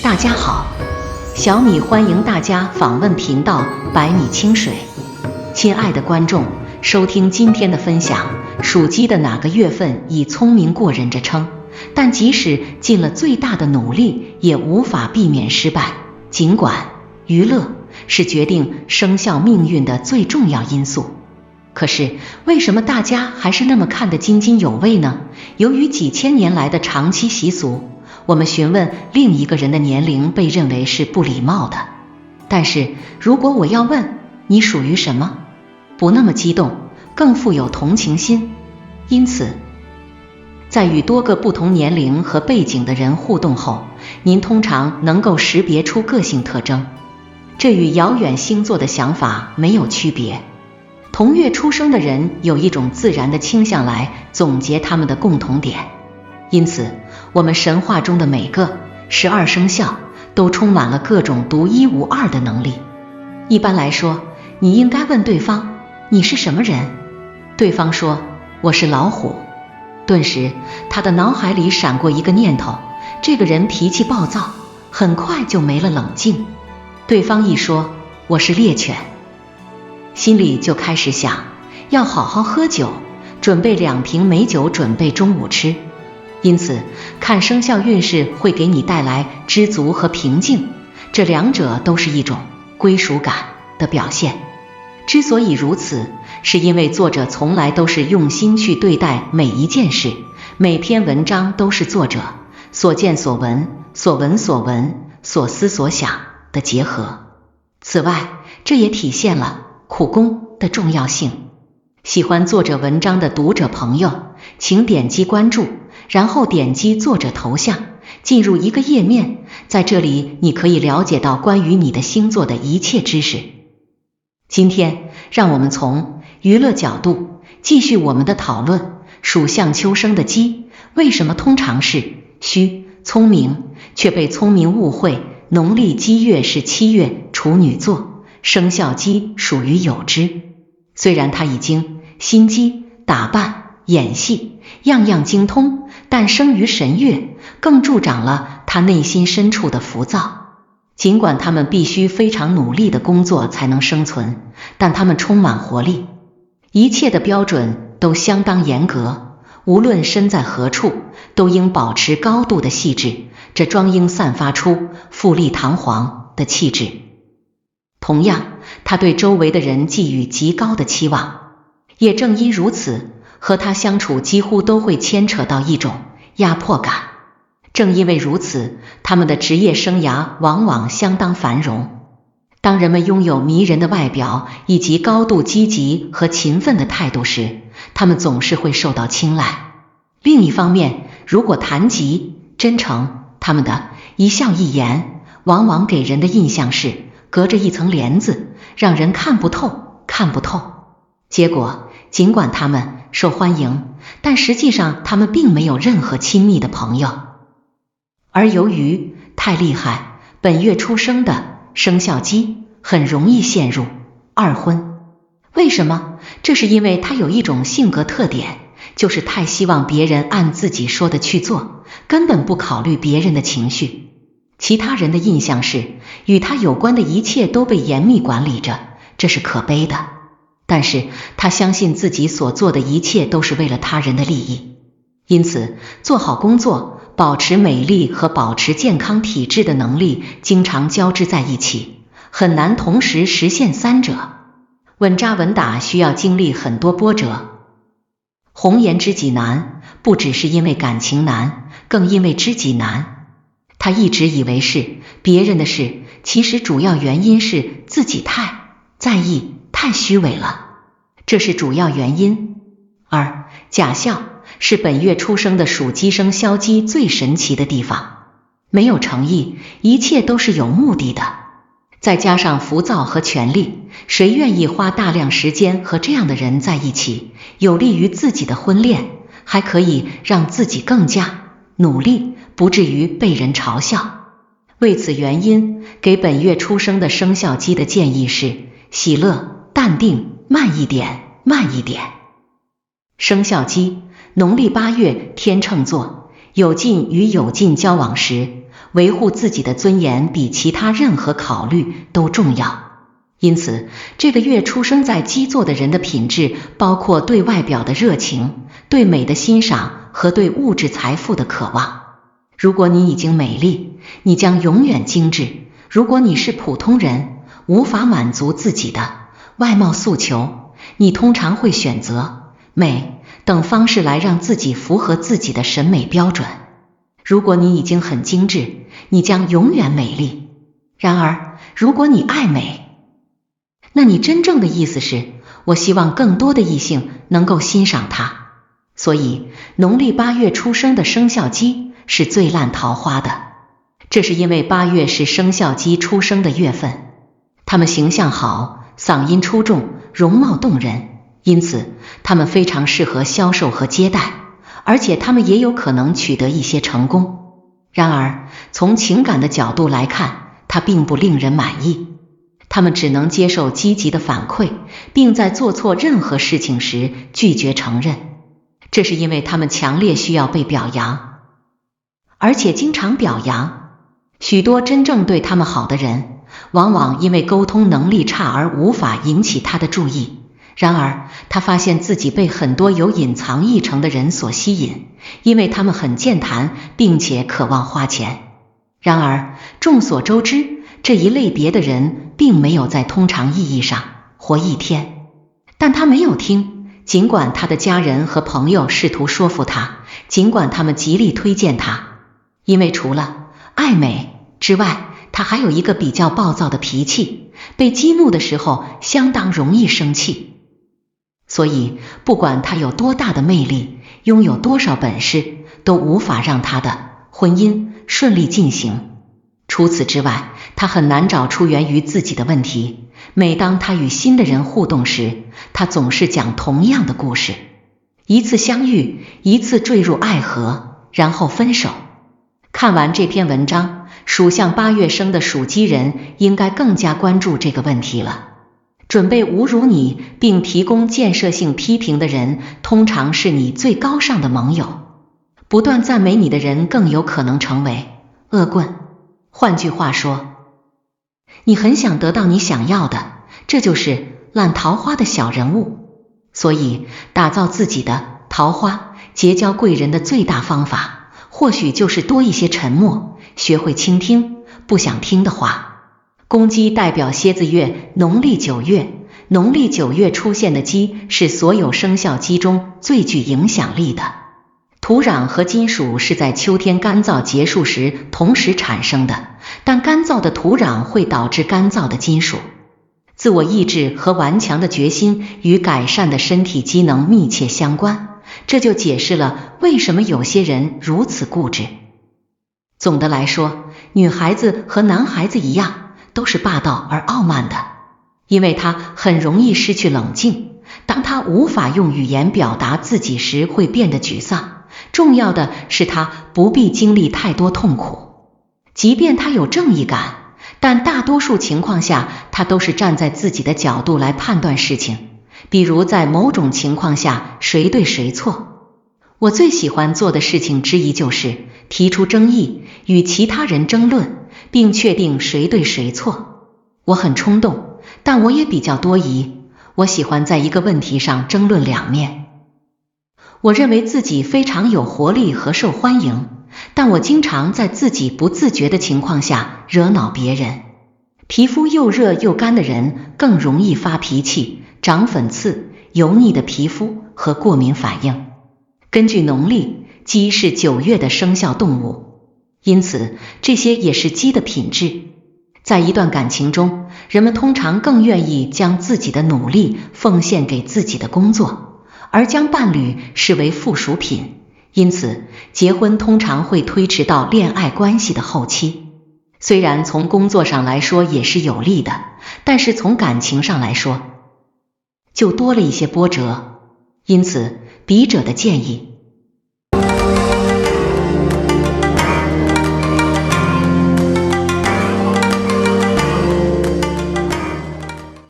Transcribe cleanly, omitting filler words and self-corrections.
大家好，小米欢迎大家访问频道百米清水。亲爱的观众，收听今天的分享。属鸡的哪个月份以聪明过人着称，但即使尽了最大的努力，也无法避免失败。尽管娱乐是决定生肖命运的最重要因素，可是为什么大家还是那么看得津津有味呢？由于几千年来的长期习俗，我们询问另一个人的年龄被认为是不礼貌的。但是如果我要问你属于什么，不那么激动，更富有同情心。因此在与多个不同年龄和背景的人互动后，您通常能够识别出个性特征，这与遥远星座的想法没有区别。同月出生的人有一种自然的倾向来总结他们的共同点，因此我们神话中的每个12生肖都充满了各种独一无二的能力。一般来说，你应该问对方，你是什么人？对方说，我是老虎。顿时他的脑海里闪过一个念头，这个人脾气暴躁，很快就没了冷静。对方一说，我是猎犬，心里就开始想，要好好喝酒，准备2瓶美酒，准备中午吃。因此看生肖运势会给你带来知足和平静，这两者都是一种归属感的表现。之所以如此，是因为作者从来都是用心去对待每一件事，每篇文章都是作者所见所闻、所闻所闻、所思所想的结合。此外，这也体现了苦功的重要性。喜欢作者文章的读者朋友，请点击关注，然后点击作者头像，进入一个页面，在这里你可以了解到关于你的星座的一切知识。今天让我们从娱乐角度继续我们的讨论。属相秋生的鸡为什么通常是虚聪明，却被聪明误会？农历鸡月是7月，处女座，生肖鸡属于酉支。虽然他已经心机、打扮、演戏样样精通，但生于神月，更助长了他内心深处的浮躁。尽管他们必须非常努力的工作才能生存，但他们充满活力，一切的标准都相当严格，无论身在何处，都应保持高度的细致，这装应散发出富丽堂皇的气质。同样，他对周围的人寄予极高的期望，也正因如此，和他相处几乎都会牵扯到一种压迫感。正因为如此，他们的职业生涯往往相当繁荣。当人们拥有迷人的外表以及高度积极和勤奋的态度时，他们总是会受到青睐。另一方面，如果谈及真诚，他们的一笑一言往往给人的印象是隔着一层帘子，让人看不透。结果尽管他们受欢迎，但实际上他们并没有任何亲密的朋友。而由于太厉害，本月出生的生肖鸡很容易陷入二婚。为什么？这是因为他有一种性格特点，就是太希望别人按自己说的去做，根本不考虑别人的情绪。其他人的印象是，与他有关的一切都被严密管理着，这是可悲的。但是他相信自己所做的一切都是为了他人的利益，因此做好工作，保持美丽和保持健康体质的能力经常交织在一起，很难同时实现三者。稳扎稳打需要经历很多波折。红颜知己难，不只是因为感情难，更因为知己难。他一直以为是别人的事，其实主要原因是自己太在意，太虚伪了，这是主要原因。而假笑是本月出生的属鸡生肖鸡最神奇的地方，没有诚意，一切都是有目的的。再加上浮躁和权力，谁愿意花大量时间和这样的人在一起？有利于自己的婚恋，还可以让自己更加努力，不至于被人嘲笑。为此原因，给本月出生的生肖鸡的建议是喜乐、淡定，慢一点。生肖鸡农历8月天秤座，有劲与有劲交往时，维护自己的尊严比其他任何考虑都重要。因此，这个月出生在鸡座的人的品质包括对外表的热情、对美的欣赏和对物质财富的渴望。如果你已经美丽，你将永远精致；如果你是普通人，无法满足自己的外貌诉求，你通常会选择美等方式来让自己符合自己的审美标准。如果你已经很精致，你将永远美丽。然而，如果你爱美，那你真正的意思是，我希望更多的异性能够欣赏它。所以，农历8月出生的生肖鸡是最烂桃花的。这是因为8月是生肖鸡出生的月份，他们形象好，嗓音出众，容貌动人，因此他们非常适合销售和接待，而且他们也有可能取得一些成功。然而，从情感的角度来看，它并不令人满意。他们只能接受积极的反馈，并在做错任何事情时拒绝承认。这是因为他们强烈需要被表扬，而且经常表扬。许多真正对他们好的人，往往因为沟通能力差而无法引起他的注意。然而，他发现自己被很多有隐藏议程的人所吸引，因为他们很健谈，并且渴望花钱。然而，众所周知，这一类别的人并没有在通常意义上活一天。但他没有听，尽管他的家人和朋友试图说服他，尽管他们极力推荐他。因为除了爱美之外，他还有一个比较暴躁的脾气，被激怒的时候相当容易生气。所以，不管他有多大的魅力，拥有多少本事，都无法让他的婚姻顺利进行。除此之外，他很难找出源于自己的问题。每当他与新的人互动时，他总是讲同样的故事：一次相遇，一次坠入爱河，然后分手。看完这篇文章，属相8月生的属鸡人应该更加关注这个问题了。准备侮辱你并提供建设性批评的人，通常是你最高尚的盟友。不断赞美你的人更有可能成为恶棍。换句话说，你很想得到你想要的，这就是烂桃花的小人物。所以，打造自己的桃花，结交贵人的最大方法，或许就是多一些沉默，学会倾听不想听的话。公鸡代表蝎子月，农历9月。农历9月出现的鸡是所有生肖鸡中最具影响力的。土壤和金属是在秋天干燥结束时同时产生的，但干燥的土壤会导致干燥的金属。自我意志和顽强的决心与改善的身体机能密切相关，这就解释了为什么有些人如此固执。总的来说，女孩子和男孩子一样，都是霸道而傲慢的，因为他很容易失去冷静。当他无法用语言表达自己时，会变得沮丧。重要的是他不必经历太多痛苦，即便他有正义感，但大多数情况下他都是站在自己的角度来判断事情，比如在某种情况下谁对谁错。我最喜欢做的事情之一就是提出争议，与其他人争论，并确定谁对谁错。我很冲动，但我也比较多疑，我喜欢在一个问题上争论两面。我认为自己非常有活力和受欢迎，但我经常在自己不自觉的情况下惹恼别人。皮肤又热又干的人更容易发脾气，长粉刺、油腻的皮肤和过敏反应。根据农历，鸡是9月的生肖动物，因此这些也是鸡的品质。在一段感情中，人们通常更愿意将自己的努力奉献给自己的工作，而将伴侣视为附属品，因此结婚通常会推迟到恋爱关系的后期。虽然从工作上来说也是有利的，但是从感情上来说就多了一些波折。因此笔者的建议，